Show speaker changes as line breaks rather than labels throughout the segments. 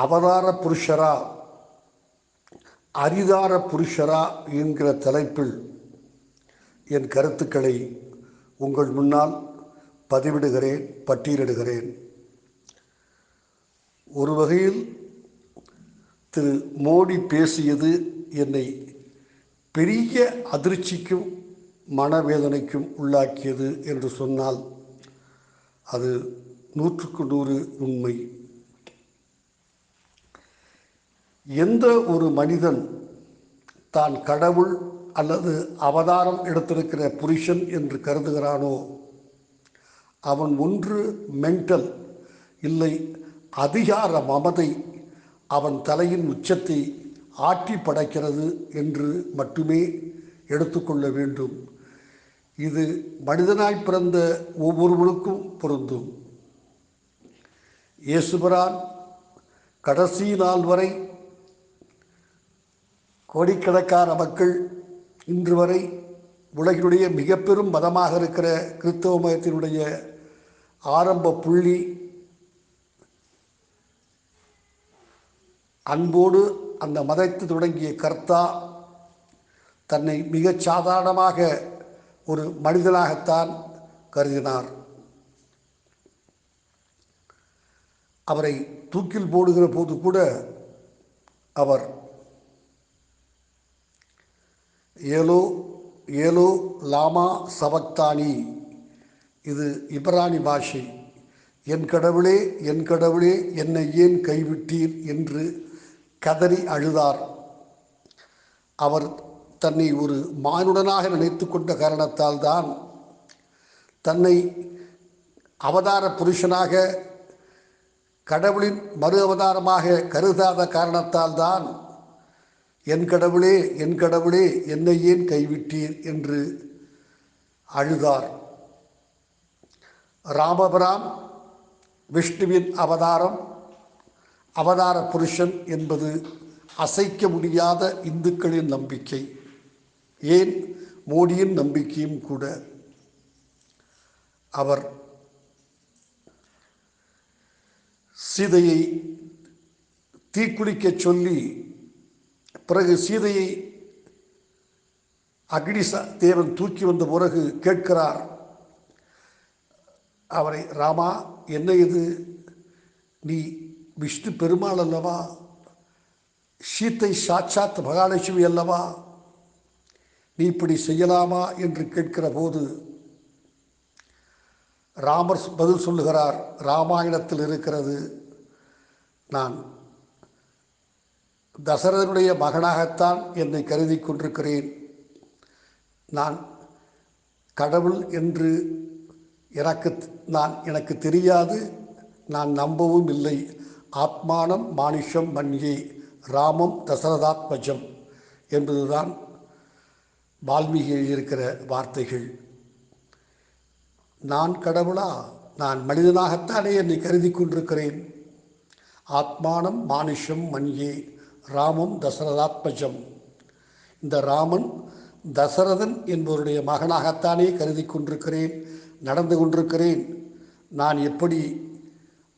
அவதார புருஷரா அரிதார புருஷரா என்கிற தலைப்பில் என் கருத்துக்களை உங்கள் முன்னால் பதிவிடுகிறேன், பட்டியலிடுகிறேன். ஒரு வகையில் திரு மோடி பேசியது என்னை பெரிய அதிர்ச்சிக்கும் மனவேதனைக்கும் உள்ளாக்கியது என்று சொன்னால் அது 100க்கு 100 உண்மை. எந்த ஒரு மனிதன் தான் கடவுள் அல்லது அவதாரம் எடுத்திருக்கிற புருஷன் என்று கருதுகிறானோ அவன் ஒன்று மென்டல், இல்லை அதிகார மமதை அவன் தலையின் உச்சத்தை ஆட்டி படைக்கிறது என்று மட்டுமே எடுத்துக்கொள்ள வேண்டும். இது மனிதனாய் பிறந்த ஒவ்வொருவருக்கும் பொருந்தும். இயேசுபிரான் கடைசி நாள் வரை கோடிக்கணக்கான மக்கள் இன்று வரை உலகினுடைய மிக பெரும் மதமாக இருக்கிற கிறிஸ்தவ மதத்தினுடைய ஆரம்ப புள்ளி அன்போடு அந்த மதத்தை தொடங்கிய கர்த்தா தன்னை மிகச் சாதாரணமாக ஒரு மனிதனாகத்தான் கருதினார். அவரை தூக்கில் போடுகிற போது கூட அவர் ஏலோ ஏலோ லாமா சபக்தானி, இது இப்ரானி பாஷை, என் கடவுளே என் கடவுளே என்னை ஏன் கைவிட்டீர் என்று கதறி அழுதார். அவர் தன்னை ஒரு மானுடனாக நினைத்து கொண்ட காரணத்தால் தான், தன்னை அவதார புருஷனாக கடவுளின் மறு அவதாரமாக கருதாத காரணத்தால் தான் என் கடவுளே என் கடவுளே என்னை ஏன் கைவிட்டீர் என்று அழுதார். ராமபிரான் விஷ்ணுவின் அவதாரம், அவதார புருஷன் என்பது அசைக்க முடியாத இந்துக்களின் நம்பிக்கை, ஏன் மோடியின் நம்பிக்கையும் கூட. அவர் சீதையை தீக்குளிக்க சொல்லி பிறகு சீதையை அக்னி தேவன் தூக்கி வந்த பிறகு கேட்கிறார் அவரை, ராமா என்ன இது, நீ விஷ்ணு பெருமாள் அல்லவா, சீத்தை சாட்சாத் மகாலட்சுமி அல்லவா, நீ இப்படி செய்யலாமா என்று கேட்கிற போது ராமர் பதில் சொல்லுகிறார், ராமாயணத்தில் இருக்கிறது, நான் தசரதனுடைய மகனாகத்தான் என்னை கருதி கொண்டிருக்கிறேன். நான் கடவுள் என்று எனக்கு தெரியாது, நான் நம்பவும் இல்லை. ஆத்மானம் மானுஷம் மன்யே ராமம் தசரதாத்மஜம் என்பதுதான் வால்மீகி எழுதியிருக்கிற வார்த்தைகள். நான் கடவுளா? நான் மனிதனாகத்தானே என்னை கருதி கொண்டிருக்கிறேன். ஆத்மானம் மானுஷம் மன்யே ராமம் தசரதாத்மஜம். இந்த ராமன் தசரதன் என்பவருடைய மகனாகத்தானே கருதி கொண்டிருக்கிறேன், நடந்து கொண்டிருக்கிறேன். நான் எப்படி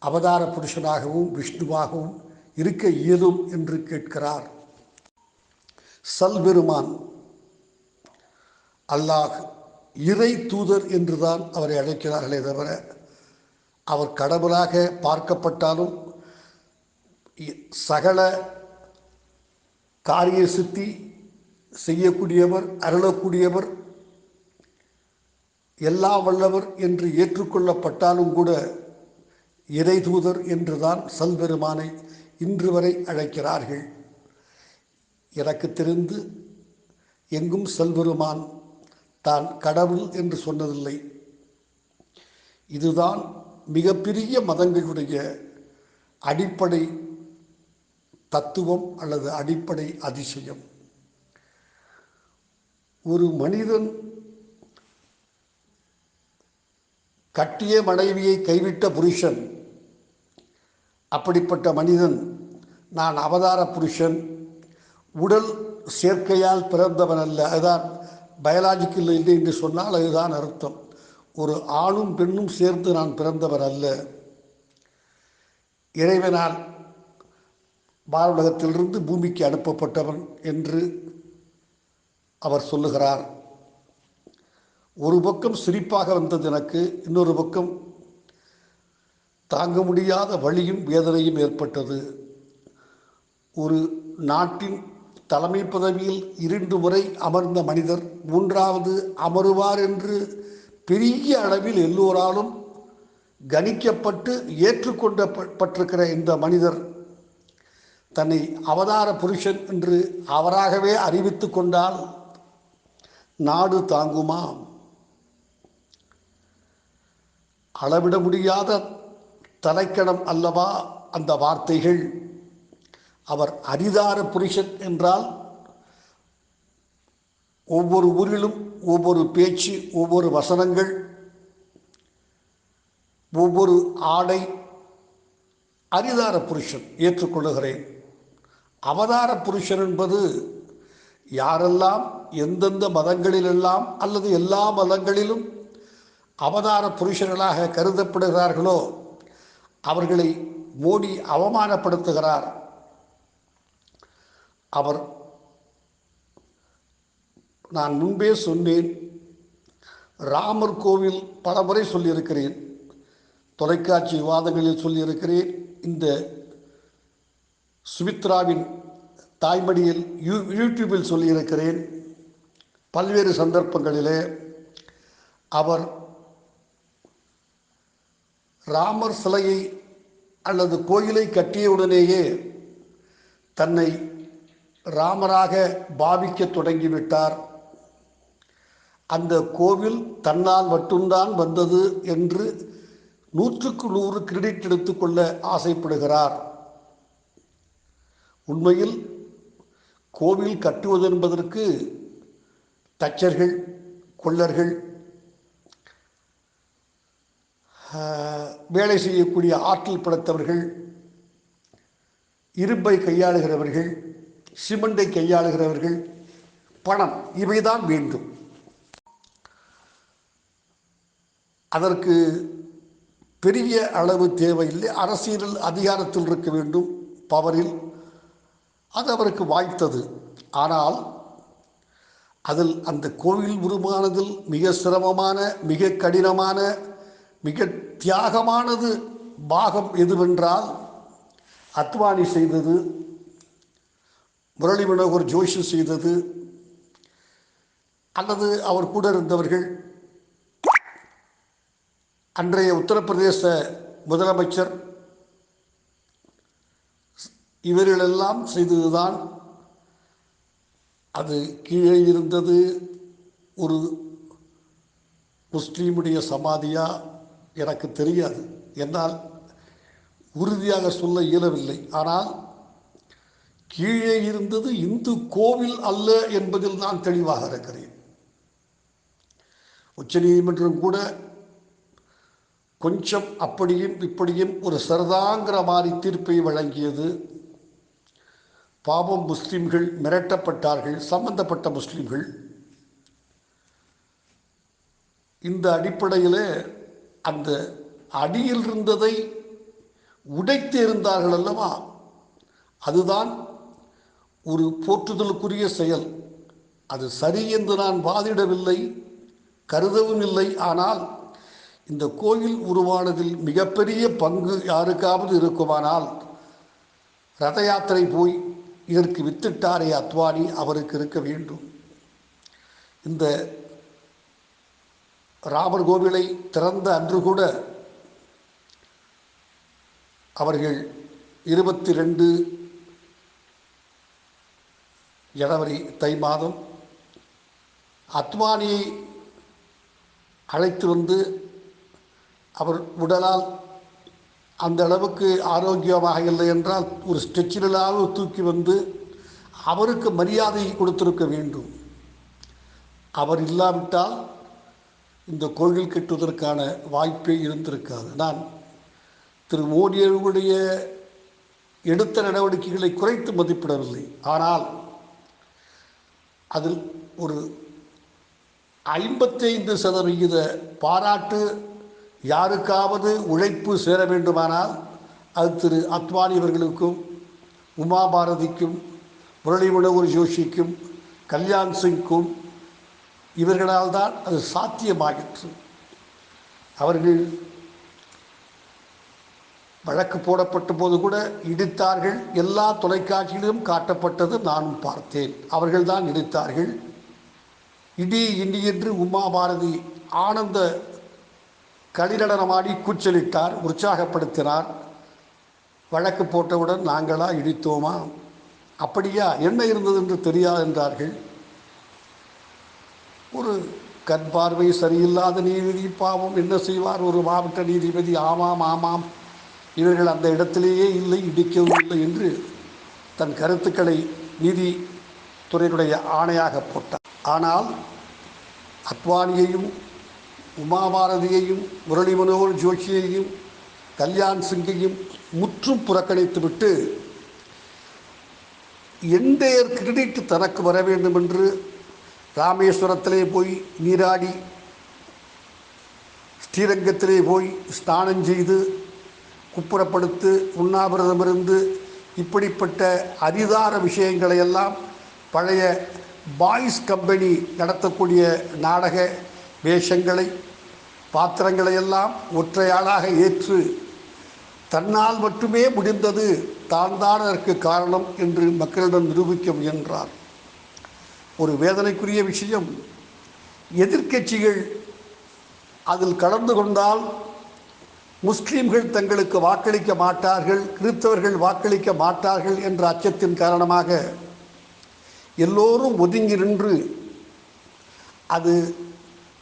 அவதார புருஷனாகவும் விஷ்ணுவாகவும் இருக்க இயலும் என்று கேட்கிறார். சல்பெருமான் அல்லாஹ் இறை தூதர் என்றுதான் அவரை அழைக்கிறார்களே தவிர அவர் கடவுளாக பார்க்கப்பட்டாலும் சகல காரிய சித்தி செய்யக்கூடியவர், அருளக்கூடியவர், எல்லாம் வல்லவர் என்று ஏற்றுக்கொள்ளப்பட்டாலும் கூட இறை தூதர் என்றுதான் சல்பெருமானை இன்று வரை அழைக்கிறார்கள். எனக்கு தெரிந்து எங்கும் சல்பெருமான் தான் கடவுள் என்று சொன்னதில்லை. இதுதான் மிகப்பெரிய மதங்களுடைய அடிப்படை தத்துவம் அல்லது அடிப்படை அதிசயம். ஒரு மனிதன் கட்டிய மனைவியை கைவிட்ட புருஷன், அப்படிப்பட்ட மனிதன் நான் அவதார புருஷன், உடல் சேர்க்கையால் பிறந்தவன் அல்ல. அதுதான் பயாலஜிக்கல் இல்லை என்று சொன்னால் அதுதான் அர்த்தம். ஒரு ஆணும் பெண்ணும் சேர்ந்து நான் பிறந்தவர் அல்ல. இறைவனால் வானுலகத்திலிருந்து பூமிக்கு அனுப்பப்பட்டவன் என்று அவர் சொல்லுகிறார். ஒரு பக்கம் சிரிப்பாக வந்தது எனக்கு, இன்னொரு பக்கம் தாங்க முடியாத வலியும் வேதனையும் ஏற்பட்டது. ஒரு நாட்டின் தலைமை பதவியில் 2 முறை அமர்ந்த மனிதர் 3வது அமருவார் என்று பெரிய அளவில் எல்லோராலும் கணிக்கப்பட்டு ஏற்றுக்கொள்ளப்பட்டிருக்கிற இந்த மனிதர் தன்னை அவதார புருஷன் என்று அவராகவே அறிவித்து கொண்டால் நாடு தாங்குமா? அளவிட முடியாத தலைக்கணம் அல்லவா அந்த வார்த்தைகள். அவர் அரிதார புருஷன் என்றால் ஒவ்வொரு ஊரிலும் ஒவ்வொரு பேச்சு, ஒவ்வொரு வசனங்கள், ஒவ்வொரு ஆடை. அரிதார புருஷன் ஏற்றுக்கொள்ளுகிறேன். அவதார புருஷன் என்பது யாரெல்லாம் எந்தெந்த மதங்களிலெல்லாம் அல்லது எல்லா மதங்களிலும் அவதார புருஷர்களாக கருதப்படுகிறார்களோ அவர்களை மோடி அவமானப்படுத்துகிறார். அவர், நான் முன்பே சொன்னேன், ராமர் கோவில் பலமுறை சொல்லியிருக்கிறேன், தொலைக்காட்சி விவாதங்களில் சொல்லியிருக்கிறேன், இந்த சுமித்ராவின் தாய்மடியில் யூடியூபில் சொல்லியிருக்கிறேன். பல்வேறு சந்தர்ப்பங்களிலே அவர் ராமர் சிலையை அல்லது கோயிலை கட்டியவுடனேயே தன்னை ராமராக பாவிக்க தொடங்கிவிட்டார். அந்த கோவில் தன்னால் மட்டும்தான் வந்தது என்று 100க்கு 100 கிரெடிட் எடுத்துக்கொள்ள ஆசைப்படுகிறார். உண்மையில் கோவில் கட்டுவது என்பதற்கு தச்சர்கள், கொள்ளர்கள், வேலை செய்யக்கூடிய ஆற்றல் படைத்தவர்கள், இரும்பை கையாளுகிறவர்கள், சிமெண்டை கையாளுகிறவர்கள், பணம், இவைதான் வேண்டும். அதற்கு பெரிய அளவு தேவையில்லை. அரசியல் அதிகாரத்தில் இருக்க வேண்டும், பவரில். அது அவருக்கு வாய்த்தது. ஆனால் அதில் அந்த கோவில் உருவானதில் மிக சிரமமான, மிக கடினமான, மிக தியாகமானது பாகம் எதுவென்றால் அத்வானி செய்தது, முரளி மனோகர் ஜோஷி செய்தது, அல்லது அவர் கூட இருந்தவர்கள், அன்றைய உத்தரப்பிரதேச முதலமைச்சர், இவர்களெல்லாம் செய்ததுதான். அது கீழே இருந்தது ஒரு முஸ்லீமுடைய சமாதியா எனக்கு தெரியாது, என்னால் உறுதியாக சொல்ல இயலவில்லை. ஆனால் கீழே இருந்தது இந்து கோவில் அல்ல என்பதில் நான் தெளிவாக இருக்கிறேன். உச்சநீதிமன்றம் கூட கொஞ்சம் அப்படியும் இப்படியும் ஒரு சரதாங்கிற மாதிரி தீர்ப்பை வழங்கியது. பாவம், முஸ்லிம்கள் மிரட்டப்பட்டார்கள், சம்பந்தப்பட்ட முஸ்லிம்கள். இந்த அடிப்படையில் அந்த அடியில் இருந்ததை உடைத்து இருந்தார்கள் அல்லவா, அதுதான் ஒரு போற்றுதலுக்குரிய செயல். அது சரி என்று நான் வாதிடவில்லை, கருதவும் இல்லை. ஆனால் இந்த கோயில் உருவானதில் மிகப்பெரிய பங்கு யாருக்காவது இருக்குமானால் ரத யாத்திரை போய் இதற்கு வித்திட்டாரே அத்வானி, அவருக்கு இருக்க வேண்டும். இந்த ராமர் கோவிலை திறந்த அன்று கூட அவர்கள் 22 ஜனவரி தை மாதம் அத்வானியை அழைத்து வந்து, அவர் உடலால் அந்த அளவுக்கு ஆரோக்கியமாக இல்லை என்றால் ஒரு ஸ்ட்ரெச்சரிலாவது தூக்கி வந்து அவருக்கு மரியாதை கொடுத்திருக்க வேண்டும். அவர் இல்லாவிட்டால் இந்த கோவில் கட்டுவதற்கான வாய்ப்பே இருந்திருக்காது. நான் திரு மோடி அவர்களுடைய எடுத்த நடவடிக்கைகளை குறைத்து மதிப்பிடவில்லை. ஆனால் அதில் ஒரு 55% பாராட்டு யாருக்காவது உழைப்பு சேர வேண்டுமானால் அது திரு அத்வானி அவர்களுக்கும் உமா பாரதிக்கும் முரளி மனோகர் ஜோஷிக்கும் கல்யாண் சிங்க்கும் இவர்களால் தான் அது சாத்தியமாயிற்று. அவர்கள் வழக்கு போடப்பட்ட போது கூட இடித்தார்கள். எல்லா தொலைக்காட்சியிலும் காட்டப்பட்டது நானும் பார்த்தேன். அவர்கள்தான் இடித்தார்கள். இடி இடி என்று உமா பாரதி ஆனந்த களிநடனமாடி கூச்சலிட்டார், உற்சாகப்படுத்தினார். வழக்கு போட்டவுடன் நாங்களா இடித்தோமா? அப்படியா? என்ன இருந்தது என்று தெரியாது என்றார்கள். ஒரு கண் பார்வை சரியில்லாத நீதிபதி பாவம் என்ன செய்வார்? ஒரு மாவட்ட நீதிபதி ஆமாம் ஆமாம் இவர்கள் அந்த இடத்திலேயே இல்லை, இடிக்கவும் இல்லை என்று தன் கருத்துக்களை நீதித்துறையினுடைய ஆணையாக போட்டார். ஆனால் அத்வானியையும் உமா பாரதியையும் முரளி மனோகர் ஜோஷியையும் கல்யாண் சிங்கையும் முற்றும் புறக்கணித்துவிட்டு என்டையர் கிரெடிட் தனக்கு வர வேண்டும் என்று ராமேஸ்வரத்திலே போய் நீராடி, ஸ்ரீரங்கத்திலே போய் ஸ்நானம் செய்து, குப்புறப்படுத்து, உண்ணாவிரதமிருந்து இப்படிப்பட்ட அரிதான விஷயங்களையெல்லாம் பழைய பாய்ஸ் கம்பெனி நடத்தக்கூடிய நாடக வேஷங்களை, பாத்திரங்களையெல்லாம் ஒற்றையாளாக ஏற்று தன்னால் மட்டுமே முடிந்தது, தான் அதற்கு காரணம் என்று மக்களிடம் நிரூபிக்க முயன்றார். ஒரு வேதனைக்குரிய விஷயம், எதிர்க்கட்சிகள் அதில் கலந்து கொண்டால் முஸ்லீம்கள் தங்களுக்கு வாக்களிக்க மாட்டார்கள், கிறிஸ்தவர்கள் வாக்களிக்க மாட்டார்கள் என்ற அச்சத்தின் காரணமாக எல்லோரும் ஒதுங்கி நின்று, அது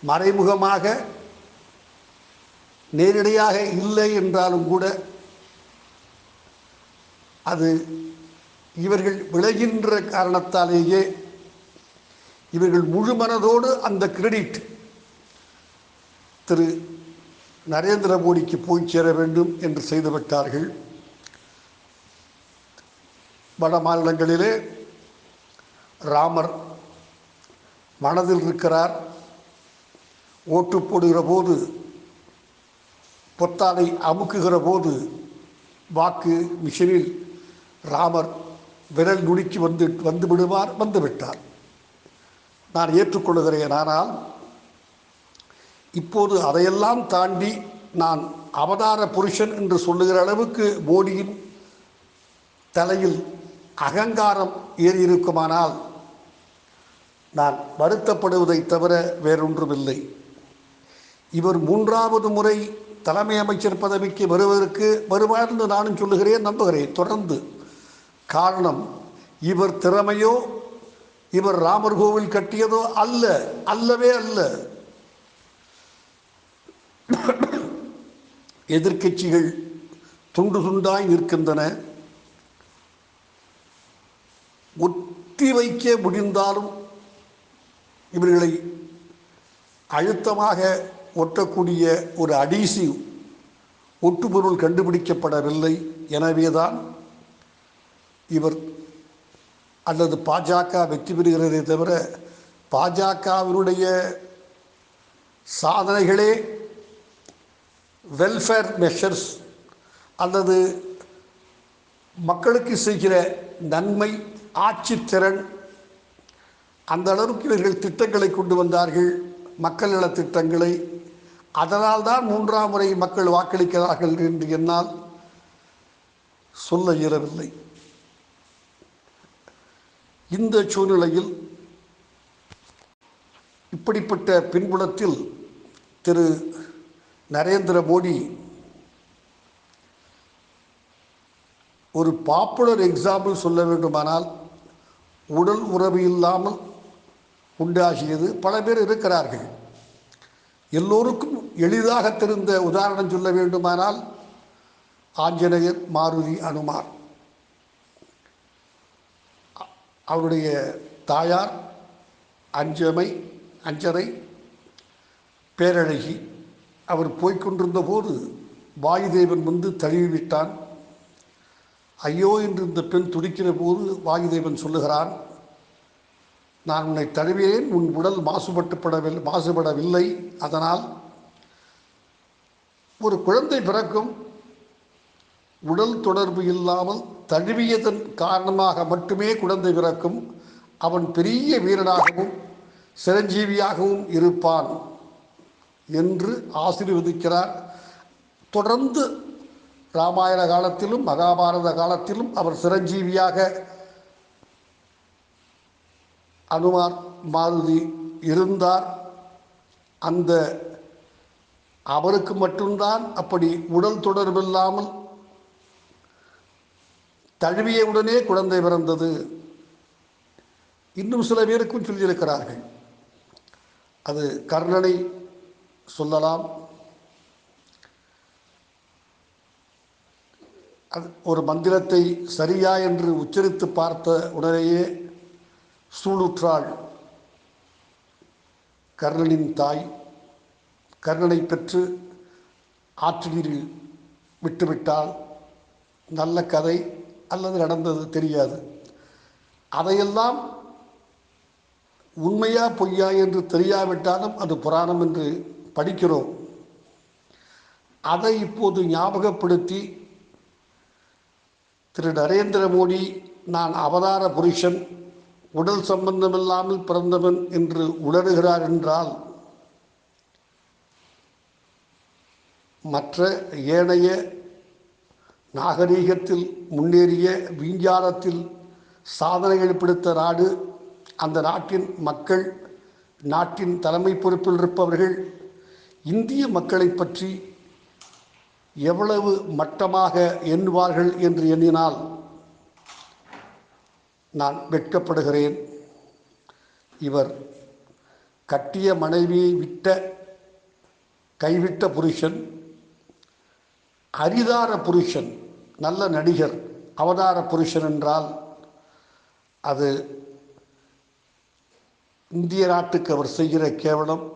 மறைமுகமாக நேரடியாக இல்லை என்றாலும் கூட அது இவர்கள் விளைகின்ற காரணத்தாலேயே இவர்கள் முழு மனதோடு அந்த கிரெடிட் திரு நரேந்திர மோடிக்கு போய் சேர வேண்டும் என்று செய்துவிட்டார்கள். வட மாநிலங்களிலே ராமர் மனதில் இருக்கிறார். ஓட்டு போடுகிற போது, பொத்தானை அமுக்குகிற போது வாக்கு மிஷினில் ராமர் விரல் நுணுக்கி வந்து விடுவார், வந்து விட்டார். நான் ஏற்றுக்கொள்கிறேன். ஆனால் இப்போது அதையெல்லாம் தாண்டி நான் அவதார புருஷன் என்று சொல்லுகிற அளவுக்கு மோடியின் தலையில் அகங்காரம் ஏறியிருக்குமானால் நான் வருத்தப்படுவதை தவிர வேறொன்றுமில்லை. இவர் 3வது முறை தலைமை அமைச்சர் பதவிக்கு வருவார் என்று நானும் சொல்லுகிறேன், நம்புகிறேன் தொடர்ந்து. காரணம், இவர் திறமையோ இவர் ராமர் கோவில் கட்டியதோ அல்ல, அல்லவே அல்ல. எதிர்க்கட்சிகள் துண்டு துண்டாய் நிற்கின்றன. ஒத்தி வைக்க முடிந்தாலும் இவர்களை அழுத்தமாக ஒட்டக்கூடிய ஒரு அடிசிவ் ஒட்டுப்பொருள் கண்டுபிடிக்கப்படவில்லை. எனவேதான் இவர் அல்லது பாஜக வெற்றி பெறுகிறதே தவிர பாஜகவினுடைய சாதனைகளே வெல்ஃபேர் மெஷர்ஸ் அல்லது மக்களுக்கு செய்கிற நன்மை, ஆட்சித்திறன், அந்த அளவுக்கு இவர்கள் திட்டங்களை கொண்டு வந்தார்கள், மக்கள் நல திட்டங்களை. அதனால்தான் 3ஆம் முறை மக்கள் வாக்களிக்கிறார்கள் என்று என்னால் சொல்ல இயலவில்லை. இந்த சூழ்நிலையில் இப்படிப்பட்ட பின்புலத்தில் திரு நரேந்திர மோடி ஒரு பாப்புலர் எக்ஸாம்பிள் சொல்ல வேண்டுமானால், உடல் உறவு இல்லாமல் உண்டாகியது பல பேர் இருக்கிறார்கள். எல்லோருக்கும் எளிதாக தெரிந்த உதாரணம் சொல்ல வேண்டுமானால் ஆஞ்சநேயர், மாருதி, அனுமார். அவருடைய தாயார் அஞ்சரை பேரழகி. அவர் போய்கொண்டிருந்த போது வாயுதேவன் வந்து தழுவிவிட்டான். ஐயோ என்று இந்த பெண் துடிக்கிற போது வாயுதேவன் சொல்லுகிறான், நான் உன்னை தழுவினேன், உன் உடல் மாசுபடவில்லை, அதனால் ஒரு குழந்தை பிறக்கும், உடல் தொடர்பு இல்லாமல் தழுவியதன் காரணமாக மட்டுமே குழந்தை பிறக்கும். அவன் பெரிய வீரனாகவும் சிரஞ்சீவியாகவும் இருப்பான் என்று ஆசீர்வதிக்கிறார். தொடர்ந்து ராமாயண காலத்திலும் மகாபாரத காலத்திலும் அவர் சிரஞ்சீவியாக அனுமார் மாருதி இருந்தார். அந்த அவருக்கு மட்டும்தான் அப்படி உடல் தொடர்பில்லாமல் தழுவியவுடனே குழந்தை பிறந்தது. இன்னும் சில பேருக்கும் சொல்லியிருக்கிறார்கள். அது கர்ணனை சொல்லலாம். அது ஒரு மந்திரத்தை சரியா என்று உச்சரித்து பார்த்த உடனேயே சூளுற்றாள் கர்ணனின் தாய். கர்ணனை பெற்று ஆற்றினீரில் விட்டுவிட்டால் நல்ல கதை அல்லது நடந்தது தெரியாது. அதையெல்லாம் உண்மையா பொய்யா என்று தெரியாவிட்டாலும் அது புராணம் என்று படிக்கிறோம். அதை இப்போது ஞாபகப்படுத்தி திரு நரேந்திர மோடி நான் அவதார புருஷன், உடல் சம்பந்தமில்லாமல் பிறந்தவன் என்று உணர்கிறார் என்றால் மற்ற ஏனைய நாகரீகத்தில் முன்னேறிய விஞ்ஞானத்தில் சாதனைகள் பிடித்த நாடு, அந்த நாட்டின் மக்கள், நாட்டின் தலைமை பொறுப்பில் இருப்பவர்கள் இந்திய மக்களை பற்றி எவ்வளவு மட்டமாக எண்ணுவார்கள் என்று எண்ணினால் நான் வெட்கப்படுகிறேன். இவர் கட்டிய மனைவியை கைவிட்ட புருஷன், அரிதார புருஷன், நல்ல நடிகர், அவதார புருஷன் என்றால் அது இந்திய நாட்டுக்கு அவர் செய்கிற கேவலம்,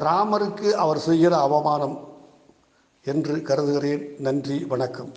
ராமருக்கு அவர் செய்கிற அவமானம் என்று கருதுகிறேன். நன்றி, வணக்கம்.